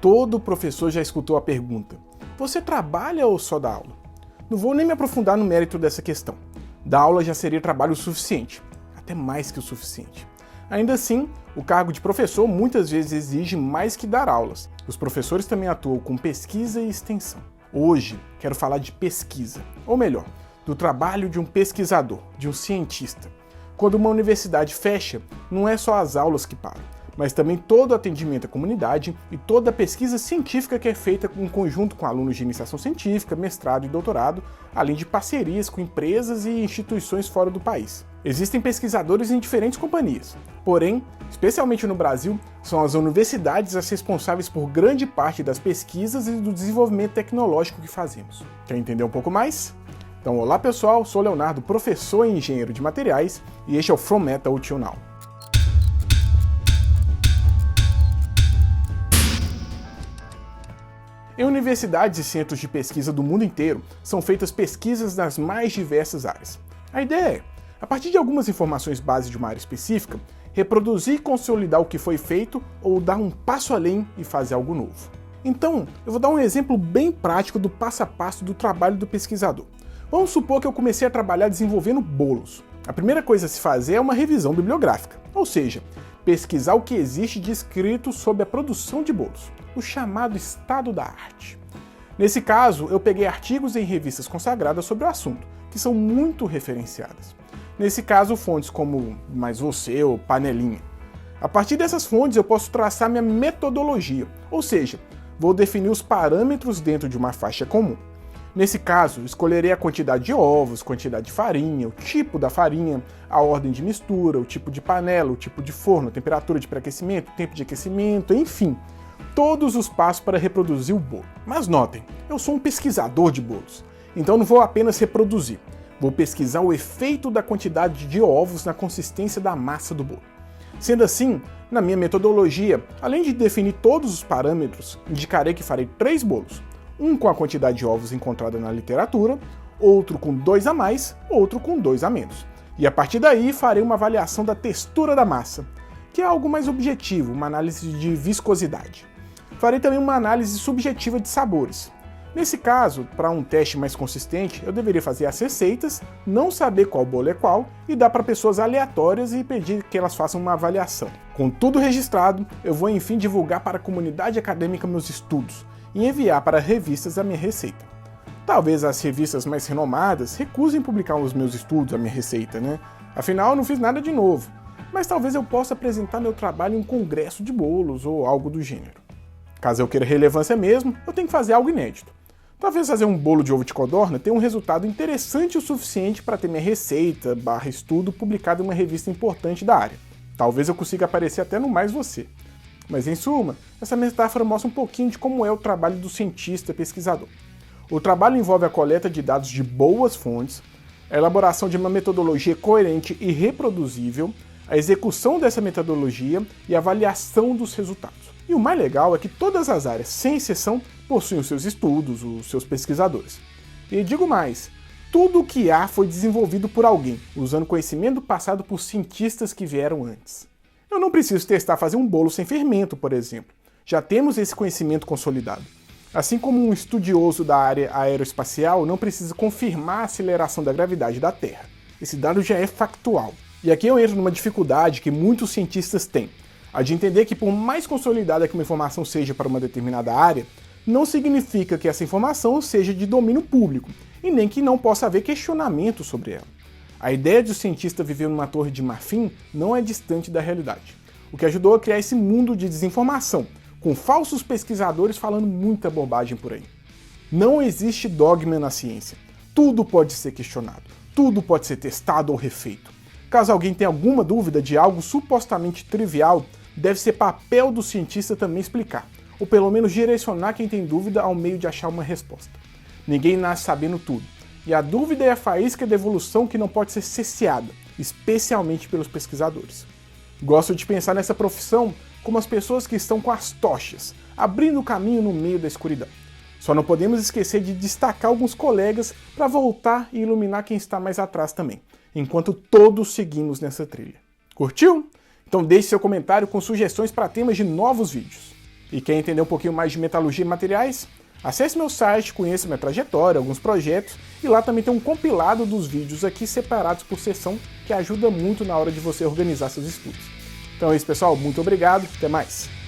Todo professor já escutou a pergunta: você trabalha ou só dá aula? Não vou nem me aprofundar no mérito dessa questão. Dar aula já seria trabalho suficiente, até mais que o suficiente. Ainda assim, o cargo de professor muitas vezes exige mais que dar aulas. Os professores também atuam com pesquisa e extensão. Hoje, quero falar de pesquisa, ou melhor, do trabalho de um pesquisador, de um cientista. Quando uma universidade fecha, não é só as aulas que param, mas também todo o atendimento à comunidade e toda a pesquisa científica que é feita em conjunto com alunos de iniciação científica, mestrado e doutorado, além de parcerias com empresas e instituições fora do país. Existem pesquisadores em diferentes companhias, porém, especialmente no Brasil, são as universidades as responsáveis por grande parte das pesquisas e do desenvolvimento tecnológico que fazemos. Quer entender um pouco mais? Então, olá pessoal, sou Leonardo, professor e engenheiro de materiais, e este é o From Metal Till Now. Em universidades e centros de pesquisa do mundo inteiro, são feitas pesquisas nas mais diversas áreas. A ideia é, a partir de algumas informações base de uma área específica, reproduzir e consolidar o que foi feito ou dar um passo além e fazer algo novo. Então, eu vou dar um exemplo bem prático do passo a passo do trabalho do pesquisador. Vamos supor que eu comecei a trabalhar desenvolvendo bolos. A primeira coisa a se fazer é uma revisão bibliográfica, ou seja, pesquisar o que existe de escrito sobre a produção de bolos, o chamado estado da arte. Nesse caso, eu peguei artigos em revistas consagradas sobre o assunto, que são muito referenciadas. Nesse caso, fontes como Mais Você ou Panelinha. A partir dessas fontes, eu posso traçar minha metodologia, ou seja, vou definir os parâmetros dentro de uma faixa comum. Nesse caso, escolherei a quantidade de ovos, quantidade de farinha, o tipo da farinha, a ordem de mistura, o tipo de panela, o tipo de forno, a temperatura de pré-aquecimento, o tempo de aquecimento, enfim, todos os passos para reproduzir o bolo. Mas notem, eu sou um pesquisador de bolos, então não vou apenas reproduzir, vou pesquisar o efeito da quantidade de ovos na consistência da massa do bolo. Sendo assim, na minha metodologia, além de definir todos os parâmetros, indicarei que farei 3 bolos. Um com a quantidade de ovos encontrada na literatura, outro com 2 a mais, outro com 2 a menos. E a partir daí farei uma avaliação da textura da massa, que é algo mais objetivo, uma análise de viscosidade. Farei também uma análise subjetiva de sabores. Nesse caso, para um teste mais consistente, eu deveria fazer as receitas, não saber qual bolo é qual e dar para pessoas aleatórias e pedir que elas façam uma avaliação. Com tudo registrado, eu vou enfim divulgar para a comunidade acadêmica meus estudos e enviar para revistas a minha receita. Talvez as revistas mais renomadas recusem publicar os meus estudos, a minha receita, né? Afinal, eu não fiz nada de novo. Mas talvez eu possa apresentar meu trabalho em um congresso de bolos ou algo do gênero. Caso eu queira relevância mesmo, eu tenho que fazer algo inédito. Talvez fazer um bolo de ovo de codorna tenha um resultado interessante o suficiente para ter minha receita / estudo publicado em uma revista importante da área. Talvez eu consiga aparecer até no Mais Você. Mas em suma, essa metáfora mostra um pouquinho de como é o trabalho do cientista pesquisador. O trabalho envolve a coleta de dados de boas fontes, a elaboração de uma metodologia coerente e reproduzível, a execução dessa metodologia e a avaliação dos resultados. E o mais legal é que todas as áreas, sem exceção, possuem os seus estudos, os seus pesquisadores. E digo mais, tudo o que há foi desenvolvido por alguém, usando conhecimento passado por cientistas que vieram antes. Eu não preciso testar fazer um bolo sem fermento, por exemplo. Já temos esse conhecimento consolidado. Assim como um estudioso da área aeroespacial não precisa confirmar a aceleração da gravidade da Terra. Esse dado já é factual. E aqui eu entro numa dificuldade que muitos cientistas têm. A de entender que por mais consolidada que uma informação seja para uma determinada área, não significa que essa informação seja de domínio público, e nem que não possa haver questionamento sobre ela. A ideia de o cientista viver numa torre de marfim não é distante da realidade, o que ajudou a criar esse mundo de desinformação, com falsos pesquisadores falando muita bobagem por aí. Não existe dogma na ciência. Tudo pode ser questionado, tudo pode ser testado ou refeito. Caso alguém tenha alguma dúvida de algo supostamente trivial, deve ser papel do cientista também explicar, ou pelo menos direcionar quem tem dúvida ao meio de achar uma resposta. Ninguém nasce sabendo tudo. E a dúvida é a faísca da evolução que não pode ser cesseada, especialmente pelos pesquisadores. Gosto de pensar nessa profissão como as pessoas que estão com as tochas, abrindo o caminho no meio da escuridão. Só não podemos esquecer de destacar alguns colegas para voltar e iluminar quem está mais atrás também, enquanto todos seguimos nessa trilha. Curtiu? Então deixe seu comentário com sugestões para temas de novos vídeos. E quer entender um pouquinho mais de metalurgia e materiais? Acesse meu site, conheça minha trajetória, alguns projetos, e lá também tem um compilado dos vídeos aqui separados por seção que ajuda muito na hora de você organizar seus estudos. Então é isso, pessoal, muito obrigado, até mais!